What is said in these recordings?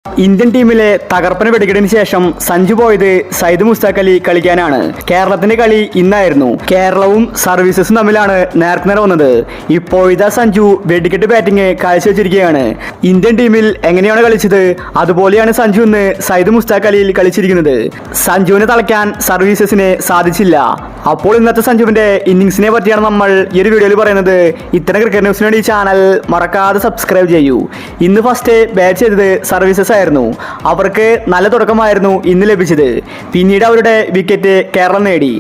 Indian ടീമിലെ തകർപ്പന വെടിക്കെട്ടിന് ശേഷം സഞ്ജു പോയത് സയ്യിദ് മുസ്താഖ് അലി കളിക്കാനാണ്. കേരളത്തിന്റെ കളി ഇന്നായിരുന്നു. കേരളവും സർവീസസും തമ്മിലാണ് നേർക്കുനേർ വന്നത്. ഇപ്പോഴത്തെ സഞ്ജു വെടിക്കെട്ട് ബാറ്റിംഗ് കാഴ്ചവെച്ചിരിക്കുകയാണ്. ഇന്ത്യൻ ടീമിൽ എങ്ങനെയാണ് കളിച്ചത് അതുപോലെയാണ് സഞ്ജു ഇന്ന് സയ്യിദ് മുസ്താഖ് അലിയിൽ കളിച്ചിരിക്കുന്നത്. സഞ്ജുവിനെ തളയ്ക്കാൻ സർവീസസിന് സാധിച്ചില്ല. അപ്പോൾ ഇന്നത്തെ സഞ്ജുവിന്റെ ഇന്നിങ്സിനെ പറ്റിയാണ് നമ്മൾ ഈ ഒരു വീഡിയോയിൽ പറയുന്നത്. ഇത്തരം ക്രിക്കറ്റ് ന്യൂസിന് വേണ്ടി ഈ ചാനൽ മറക്കാതെ സബ്സ്ക്രൈബ് ചെയ്യൂ. ഇന്ന് ഫസ്റ്റ് ബാറ്റ് ചെയ്തത് സർവീസസ് ആയിരുന്നു. അവർക്ക് നല്ല തുടക്കമായിരുന്നു ഇന്ന് ലഭിച്ചത്. പിന്നീട് അവരുടെ വിക്കറ്റ് കേരളം നേടി.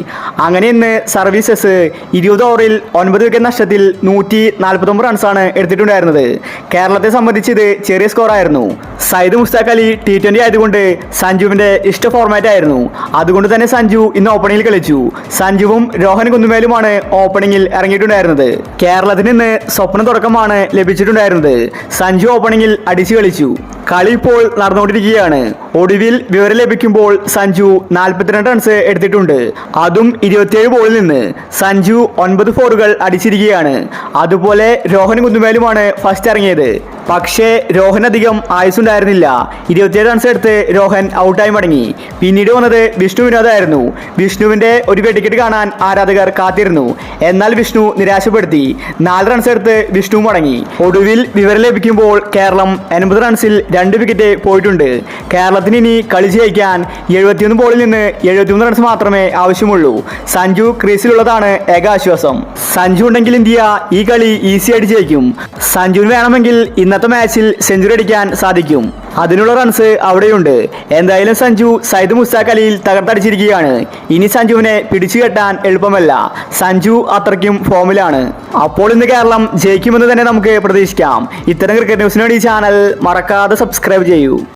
അങ്ങനെ ഇന്ന് സർവീസസ് 20 ഓവറിൽ 9 വിക്കറ്റ് നഷ്ടത്തിൽ 149 റൺസാണ് എടുത്തിട്ടുണ്ടായിരുന്നത്. കേരളത്തെ സംബന്ധിച്ച് ഇത് ചെറിയ സ്കോറായിരുന്നു. സയ്യിദ് മുസ്താഖ് അലി T20 ആയതുകൊണ്ട് സഞ്ജുവിന്റെ ഇഷ്ട ഫോർമാറ്റ് ആയിരുന്നു. അതുകൊണ്ട് തന്നെ സഞ്ജു ഇന്ന് ഓപ്പണിംഗിൽ കളിച്ചു. സഞ്ജുവും രോഹൻ കുന്നുമേലുമാണ് ഓപ്പണിംഗിൽ ഇറങ്ങിയിട്ടുണ്ടായിരുന്നത്. കേരളത്തിന് ഇന്ന് സ്വപ്ന തുടക്കമാണ് ലഭിച്ചിട്ടുണ്ടായിരുന്നത്. സഞ്ജു ഓപ്പണിംഗിൽ അടിച്ചു കളിച്ചു. കളി ഇപ്പോൾ നടന്നുകൊണ്ടിരിക്കുകയാണ്. ഒടുവിൽ വിവരം ലഭിക്കുമ്പോൾ സഞ്ജു 42 റൺസ് എടുത്തിട്ടുണ്ട്. അതും 27 ബോളിൽ നിന്ന്. സഞ്ജു 9 ഫോറുകൾ അടിച്ചിരിക്കുകയാണ്. അതുപോലെ രോഹൻ കുന്നുമേലുമാണ് ഫസ്റ്റ് ഇറങ്ങിയത്. പക്ഷേ രോഹൻ അധികം ആയുസുണ്ടായിരുന്നില്ല. 27 റൺസ് എടുത്ത് രോഹൻ ഔട്ടായി മടങ്ങി. പിന്നീട് വന്നത് വിഷ്ണു വിനോദായിരുന്നു. വിഷ്ണുവിന്റെ ഒരു വെടിക്കെട്ട് കാണാൻ ആരാധകർ കാത്തിരുന്നു. എന്നാൽ വിഷ്ണു നിരാശപ്പെടുത്തി. 4 റൺസ് എടുത്ത് വിഷ്ണു മടങ്ങി. ഒടുവിൽ വിവരം ലഭിക്കുമ്പോൾ കേരളം 80 റൺസിൽ 2 വിക്കറ്റ് പോയിട്ടുണ്ട്. കേരളത്തിന് ഇനി കളി ജയിക്കാൻ 71 ബോളിൽ നിന്ന് 73 റൺസ് മാത്രമേ ആവശ്യമുള്ളൂ. സഞ്ജു ക്രീസിലുള്ളതാണ് ഏക ആശ്വാസം. സഞ്ജു ഉണ്ടെങ്കിൽ ഇന്ത്യ ഈ കളി ഈസി ആയിട്ട് ജയിക്കും. സഞ്ജുവിന് വേണമെങ്കിൽ ഇന്നത്തെ മാച്ചിൽ സെഞ്ചുറി അടിക്കാൻ സാധിക്കും. അതിനുള്ള റൺസ് അവിടെയുണ്ട്. എന്തായാലും സഞ്ജു സയ്യിദ് മുസ്താഖ് അലിയിൽ തകർത്തടിച്ചിരിക്കുകയാണ്. ഇനി സഞ്ജുവിനെ പിടിച്ചു കെട്ടാൻ എളുപ്പമല്ല. സഞ്ജു അത്രയ്ക്കും ഫോമിലാണ്. അപ്പോൾ ഇന്ന് കേരളം ജയിക്കുമെന്ന് തന്നെ നമുക്ക് പ്രതീക്ഷിക്കാം. ഇത്തരം ക്രിക്കറ്റ് ന്യൂസിന് വേണ്ടി ഈ ചാനൽ മറക്കാതെ സബ്സ്ക്രൈബ് ചെയ്യൂ.